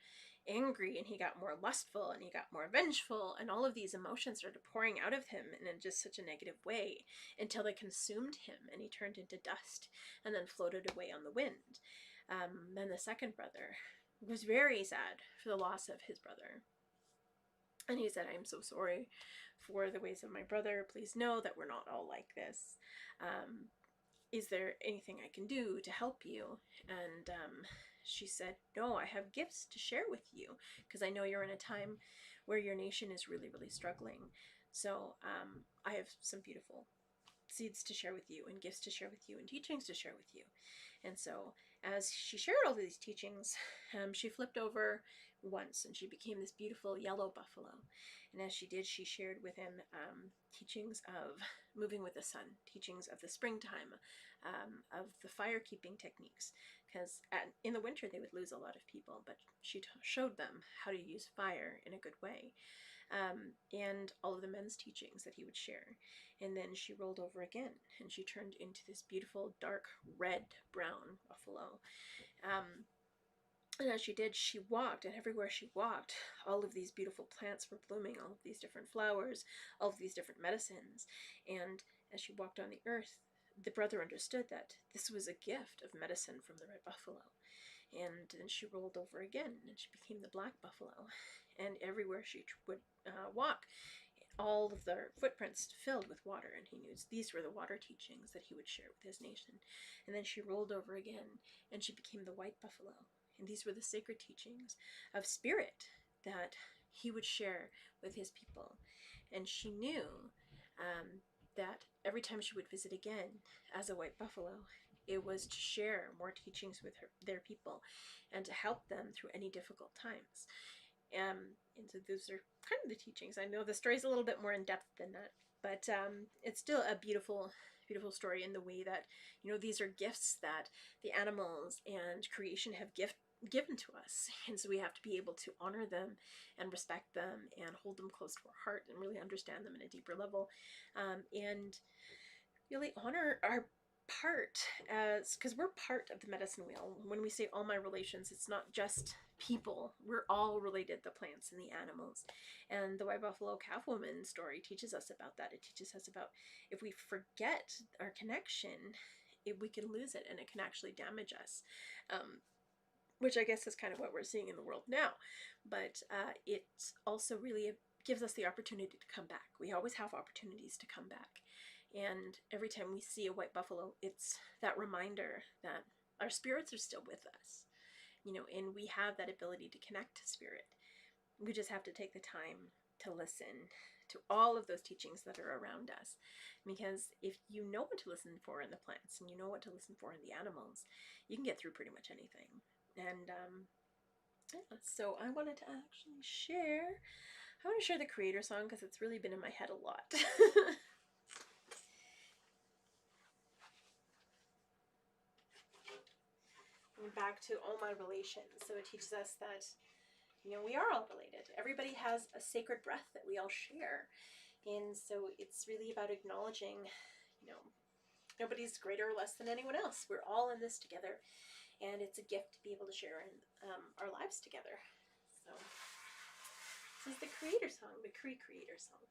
angry, and he got more lustful, and he got more vengeful, and all of these emotions started pouring out of him in just such a negative way, until they consumed him, and he turned into dust and then floated away on the wind. Then the second brother was very sad for the loss of his brother. And he said, I'm so sorry for the ways of my brother. Please know that we're not all like this. Is there anything I can do to help you? And she said, no, I have gifts to share with you, because I know you're in a time where your nation is really, really struggling. So I have some beautiful seeds to share with you, and gifts to share with you, and teachings to share with you. And so as she shared all these teachings, she flipped over once, and she became this beautiful yellow buffalo. And as she did, she shared with him teachings of moving with the sun, teachings of the springtime, of the fire keeping techniques, because in the winter they would lose a lot of people, but she showed them how to use fire in a good way. And all of the men's teachings that he would share. And then she rolled over again, and she turned into this beautiful dark red brown buffalo. And as she did, she walked, and everywhere she walked, all of these beautiful plants were blooming, all of these different flowers, all of these different medicines. And as she walked on the earth, the brother understood that this was a gift of medicine from the red buffalo. And then she rolled over again, and she became the black buffalo. And everywhere she would walk, all of the footprints filled with water, and he knew these were the water teachings that he would share with his nation. And then she rolled over again, and she became the white buffalo. And these were the sacred teachings of spirit that he would share with his people. And she knew that every time she would visit again as a white buffalo, It was to share more teachings with their people and to help them through any difficult times. And so those are kind of the teachings. I know the story's a little bit more in depth than that, but it's still a beautiful, beautiful story in the way that, you know, these are gifts that the animals and creation have given to us, and so we have to be able to honor them and respect them and hold them close to our heart and really understand them in a deeper level, and really honor our part, as because we're part of the medicine wheel. When we say all my relations, it's not just people, we're all related, the plants and the animals. And the White Buffalo Calf Woman story teaches us about that. It teaches us about, if we forget our connection, we can lose it and it can actually damage us, which I guess is kind of what we're seeing in the world now. But it also really gives us the opportunity to come back. We always have opportunities to come back. And every time we see a white buffalo, it's that reminder that our spirits are still with us, you know, and we have that ability to connect to spirit. We just have to take the time to listen to all of those teachings that are around us. Because if you know what to listen for in the plants and you know what to listen for in the animals, you can get through pretty much anything. And yeah, so I wanted to actually share. I want to share the Creator song because it's really been in my head a lot. Back to all my relations. So it teaches us that, you know, we are all related. Everybody has a sacred breath that we all share. And so it's really about acknowledging, you know, nobody's greater or less than anyone else. We're all in this together. And it's a gift to be able to share in our lives together. So this is the Creator song, the Cree Creator song.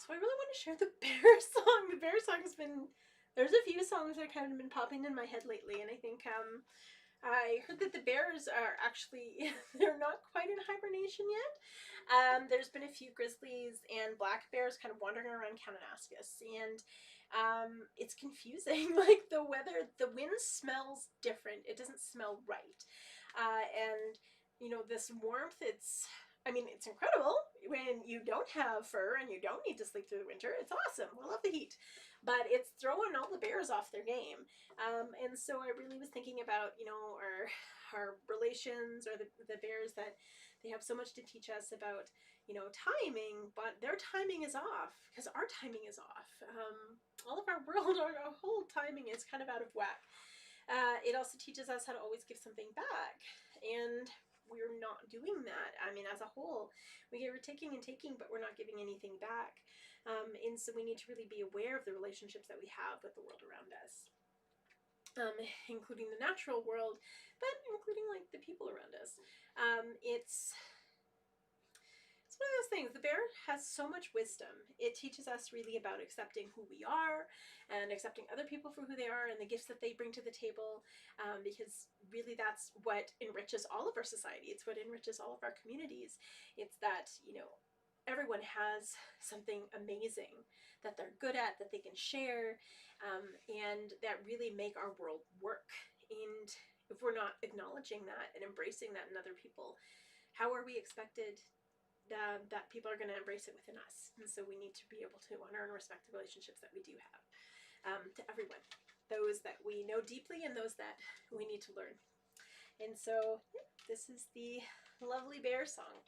So I really want to share the bear song. The bear song has been, there's a few songs that kind of been popping in my head lately, and I think I heard that the bears are actually, they're not quite in hibernation yet. There's been a few grizzlies and black bears kind of wandering around Kananaskis, and it's confusing. Like the weather, the wind smells different. It doesn't smell right. And, you know, this warmth, it's incredible. when you don't have fur and you don't need to sleep through the winter. It's awesome. We love the heat, but it's throwing all the bears off their game. And so I really was thinking about, you know, our relations, or the bears, that they have so much to teach us about, you know, timing, but their timing is off because our timing is off. All of our world, our whole timing is kind of out of whack. It also teaches us how to always give something back, and we're not doing that. I mean, as a whole, we're taking and taking, but we're not giving anything back. And so we need to really be aware of the relationships that we have with the world around us, including the natural world, but including like the people around us. It's one of those things. The bear has so much wisdom. It teaches us really about accepting who we are and accepting other people for who they are and the gifts that they bring to the table, because really that's what enriches all of our society. It's what enriches all of our communities. It's that, you know, everyone has something amazing that they're good at, that they can share, and that really make our world work. And if we're not acknowledging that and embracing that in other people, how are we expected that people are going to embrace it within us? And so we need to be able to honor and respect the relationships that we do have, to everyone, those that we know deeply and those that we need to learn. And so yeah, this is the lovely bear song.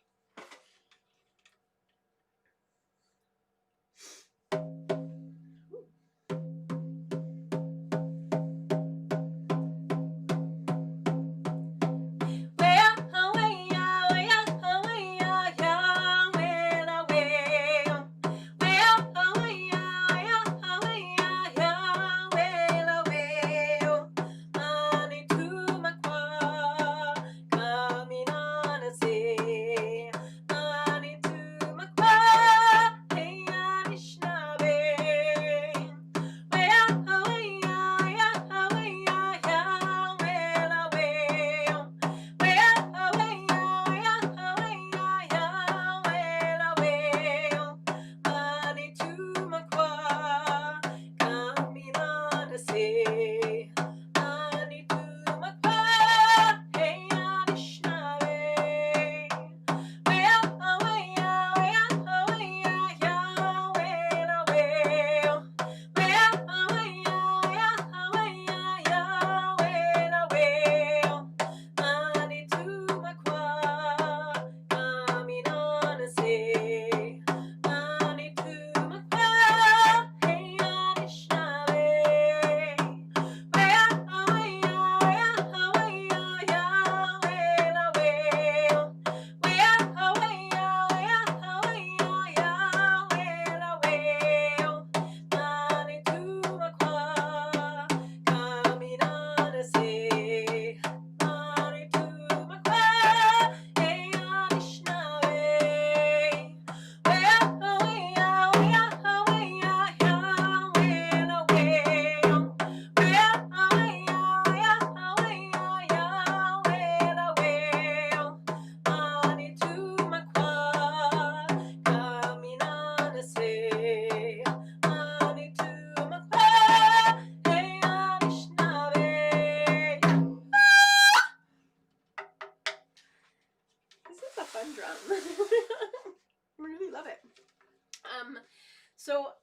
So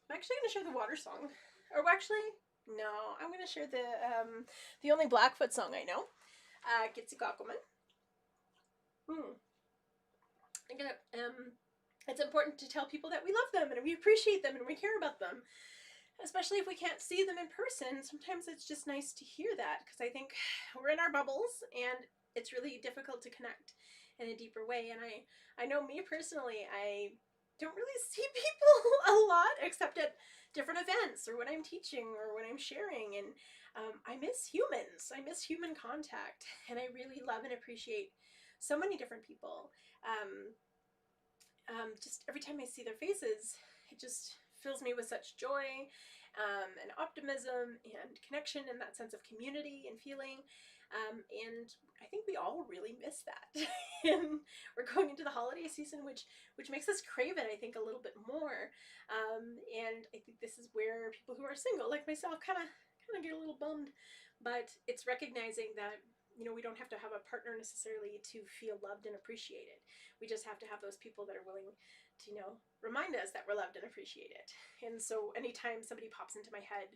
I'm actually going to share the water song. Or actually, no, I'm going to share the only Blackfoot song I know. Gitsigakaman. It's important to tell people that we love them and we appreciate them and we care about them. Especially if we can't see them in person. Sometimes it's just nice to hear that, because I think we're in our bubbles and it's really difficult to connect in a deeper way. And I know me personally, I don't really see people a lot except at different events or when I'm teaching or when I'm sharing. And I miss humans. I miss human contact. And I really love and appreciate so many different people. Just every time I see their faces, it just fills me with such joy and optimism and connection and that sense of community and feeling. And I think we all really miss that. And we're going into the holiday season, which makes us crave it, I think, a little bit more. And I think this is where people who are single, like myself, kind of get a little bummed. But it's recognizing that we don't have to have a partner necessarily to feel loved and appreciated. We just have to have those people that are willing to, remind us that we're loved and appreciated. And so anytime somebody pops into my head,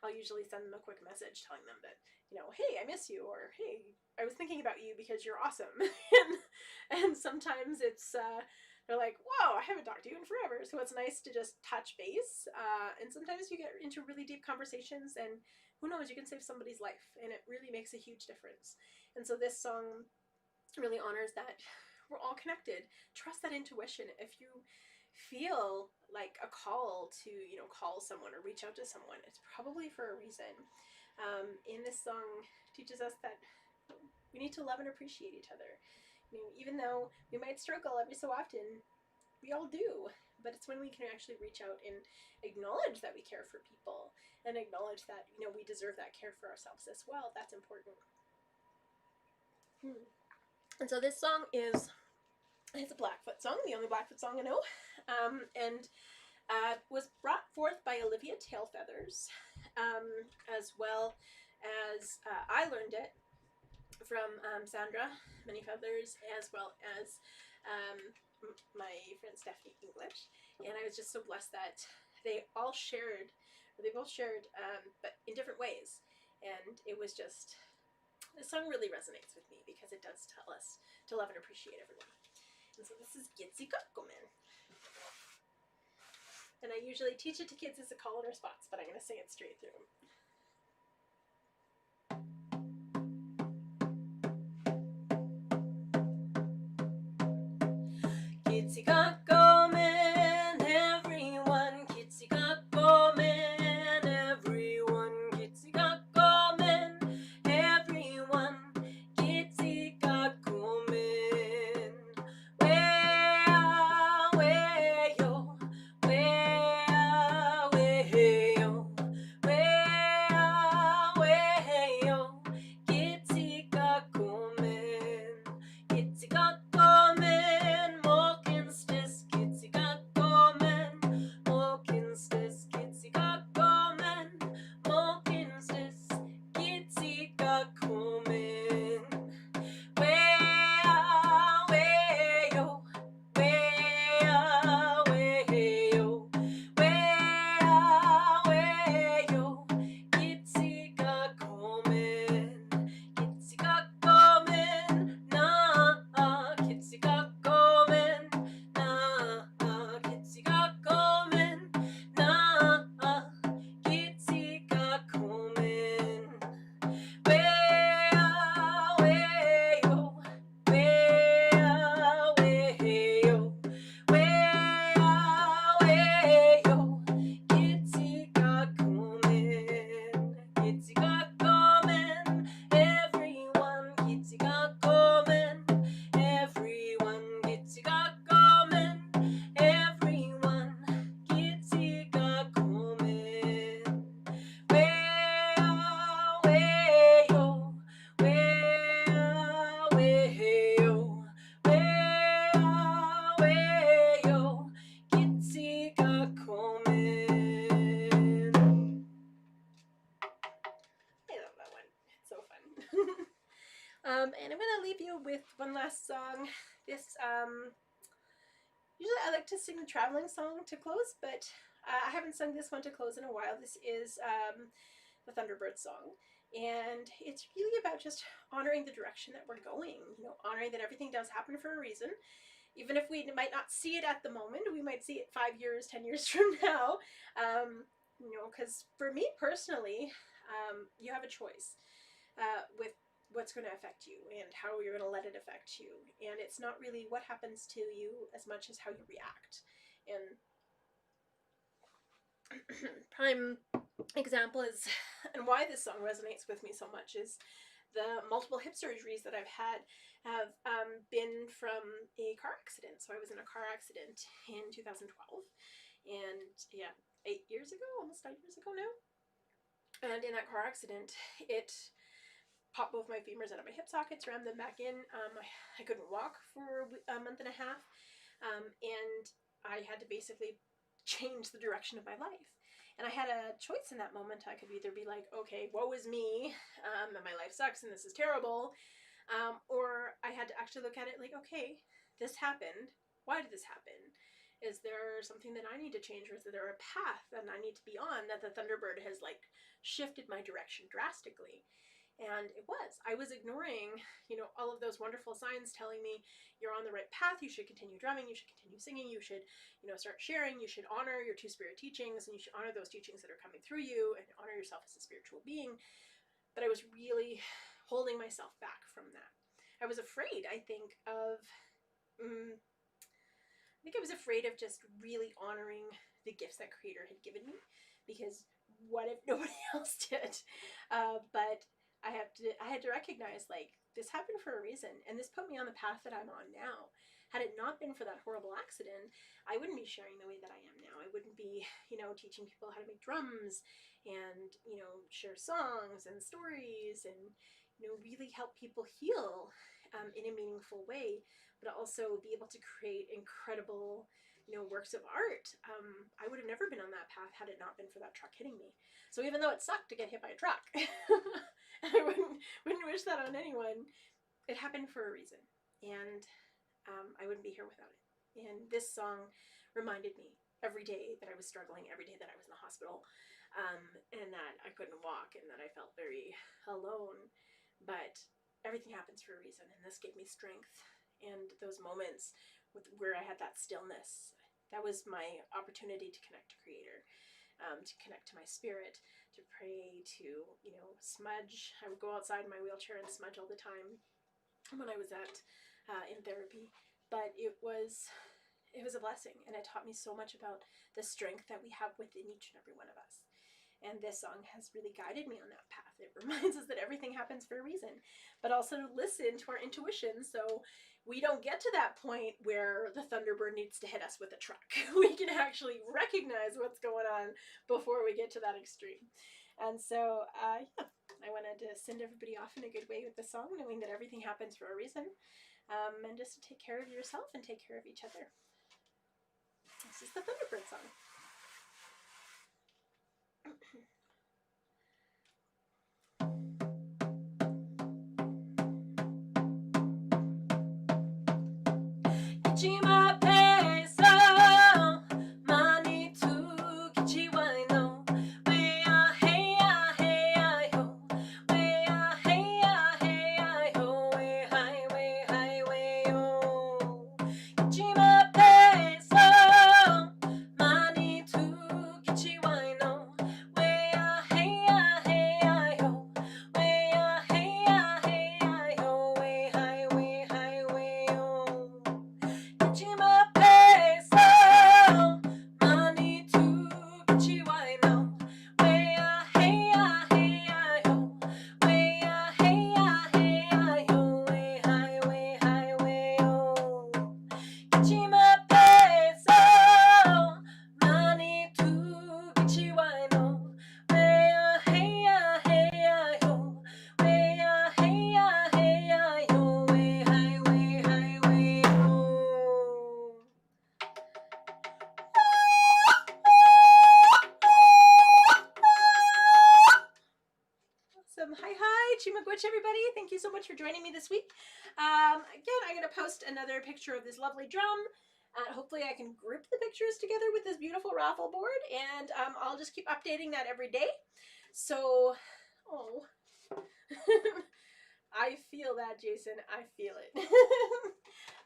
I'll usually send them a quick message telling them that, hey, I miss you, or hey, I was thinking about you because you're awesome. and sometimes it's, they're like, whoa, I haven't talked to you in forever. So it's nice to just touch base. And sometimes you get into really deep conversations, and who knows, you can save somebody's life, and it really makes a huge difference. And so this song really honors that we're all connected. Trust that intuition. If you feel like a call to, call someone or reach out to someone, it's probably for a reason. And this song teaches us that we need to love and appreciate each other. Even though we might struggle every so often, we all do. But it's when we can actually reach out and acknowledge that we care for people, and acknowledge that, we deserve that care for ourselves as well. That's important. And so this song it's a Blackfoot song, the only Blackfoot song I know, and was brought forth by Olivia Tailfeathers, as well as I learned it from Sandra Manyfeathers, as well as my friend Stephanie English. And I was just so blessed that they've both shared, but in different ways. And it was just, this song really resonates with me because it does tell us to love and appreciate everyone. And so this is Gitsi Kakkomen. And I usually teach it to kids as a call and response, but I'm going to sing it straight through. Gitsi Kakkomen, everyone. Gitsi Kakkomen, everyone. Gitsi Kakkomen, everyone. Gitsi Kakkomen. Wea, weyo, wea, weyo, wea, weyo. Gitsi Kakkomen, Gitsi Kakkomen, Morkinstis, Gitsi Kakkomen, Morkinstis, Gitsi Kakkomen, Morkinstis, Gitsi Kakkomen. Wea, weyo, wea, weyo, wea, weyo, Gitsi Kakkomen, Gitsi Kakkomen, na, Gitsi Kakkomen, na, Gitsi Kakkomen, na, Gitsi Kakkomen. Wea, weyo, wea, weyo, wea, weyo, Gitsi Kakkomen, Gitsi Kakkomen, everyone. Gitsi Kakkomen, everyone. Gitsi Kakkomen, everyone. Gitsi Kakkomen. Wea, weyo, wea, weyo, wea, weyo, Gitsi Kakkomen. I love that one. It's so fun. And I'm gonna leave you with one last song. This usually I like to sing the traveling song to close, but I haven't sung this one to close in a while. This is the Thunderbird song. And it's really about just honoring the direction that we're going, honoring that everything does happen for a reason. Even if we might not see it at the moment, we might see it 5 years, 10 years from now. Because for me personally, you have a choice with what's going to affect you and how you're going to let it affect you. And it's not really what happens to you as much as how you react. And prime example is, and why this song resonates with me so much, is the multiple hip surgeries that I've had have been from a car accident. So I was in a car accident in 2012, and yeah, 8 years ago, almost 9 years ago now. And in that car accident, it popped both my femurs out of my hip sockets, rammed them back in. I couldn't walk for a month and a half, and I had to basically change the direction of my life. And I had a choice in that moment. I could either be like, okay, woe is me, and my life sucks and this is terrible, or I had to actually look at it like, okay, this happened. Why did this happen? Is there something that I need to change, or is there a path that I need to be on that the Thunderbird has like shifted my direction drastically? And it was. I was ignoring, all of those wonderful signs telling me you're on the right path. You should continue drumming. You should continue singing. You should, start sharing. You should honor your two-spirit teachings, and you should honor those teachings that are coming through you and honor yourself as a spiritual being. But I was really holding myself back from that. I was afraid, I think, I was afraid of just really honoring the gifts that Creator had given me, because what if nobody else did? But I had to recognize, like, this happened for a reason, and this put me on the path that I'm on now. Had it not been for that horrible accident, I wouldn't be sharing the way that I am now. I wouldn't be, teaching people how to make drums and, share songs and stories and, really help people heal in a meaningful way, but also be able to create incredible, works of art. I would have never been on that path had it not been for that truck hitting me. So even though it sucked to get hit by a truck, I wouldn't wish that on anyone, it happened for a reason, and I wouldn't be here without it. And this song reminded me every day that I was struggling, every day that I was in the hospital, and that I couldn't walk, and that I felt very alone. But everything happens for a reason, and this gave me strength. And those moments where I had that stillness, that was my opportunity to connect to Creator, to connect to my spirit, to pray, to, smudge. I would go outside in my wheelchair and smudge all the time when I was in therapy. But it was a blessing, and it taught me so much about the strength that we have within each and every one of us. And this song has really guided me on that path. It reminds us that everything happens for a reason, but also to listen to our intuition, so we don't get to that point where the Thunderbird needs to hit us with a truck. We can actually recognize what's going on before we get to that extreme. And so, yeah, I wanted to send everybody off in a good way with the song, knowing that everything happens for a reason, and just to take care of yourself and take care of each other. This is the Thunderbird song. Hi, Chi-Miigwech, everybody. Thank you so much for joining me this week. Again, I'm going to post another picture of this lovely drum. Hopefully I can group the pictures together with this beautiful raffle board, and I'll just keep updating that every day. So, I feel that, Jason. I feel it.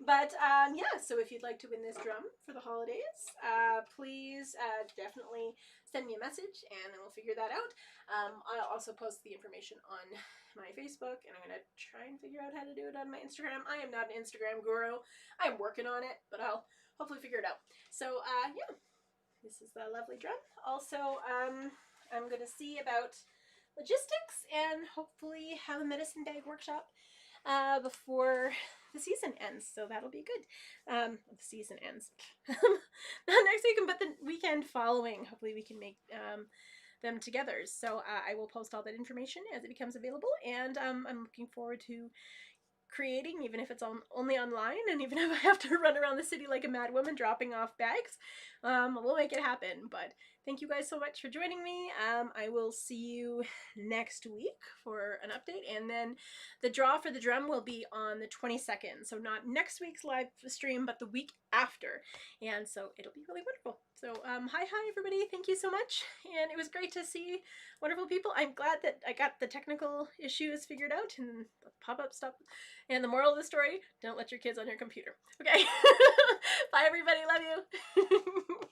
But yeah, so if you'd like to win this drum for the holidays, please definitely send me a message, and then we'll figure that out. I'll also post the information on my Facebook, and I'm going to try and figure out how to do it on my Instagram. I am not an Instagram guru. I'm working on it, but I'll hopefully figure it out. So yeah, this is the lovely drum. Also, I'm going to see about logistics and hopefully have a medicine bag workshop before the season ends, so that'll be good. The season ends not next week, but the weekend following. Hopefully we can make them together. So I will post all that information as it becomes available, and I'm looking forward to creating, even if it's only online, and even if I have to run around the city like a mad woman dropping off bags, we'll make it happen. But thank you guys so much for joining me. I will see you next week for an update, and then the draw for the drum will be on the 22nd, so not next week's live stream, but the week after, and so it'll be really wonderful. So hi everybody, thank you so much, and it was great to see wonderful people. I'm glad that I got the technical issues figured out and the pop-up stuff. And the moral of the story, don't let your kids on your computer. Okay. Bye everybody, love you.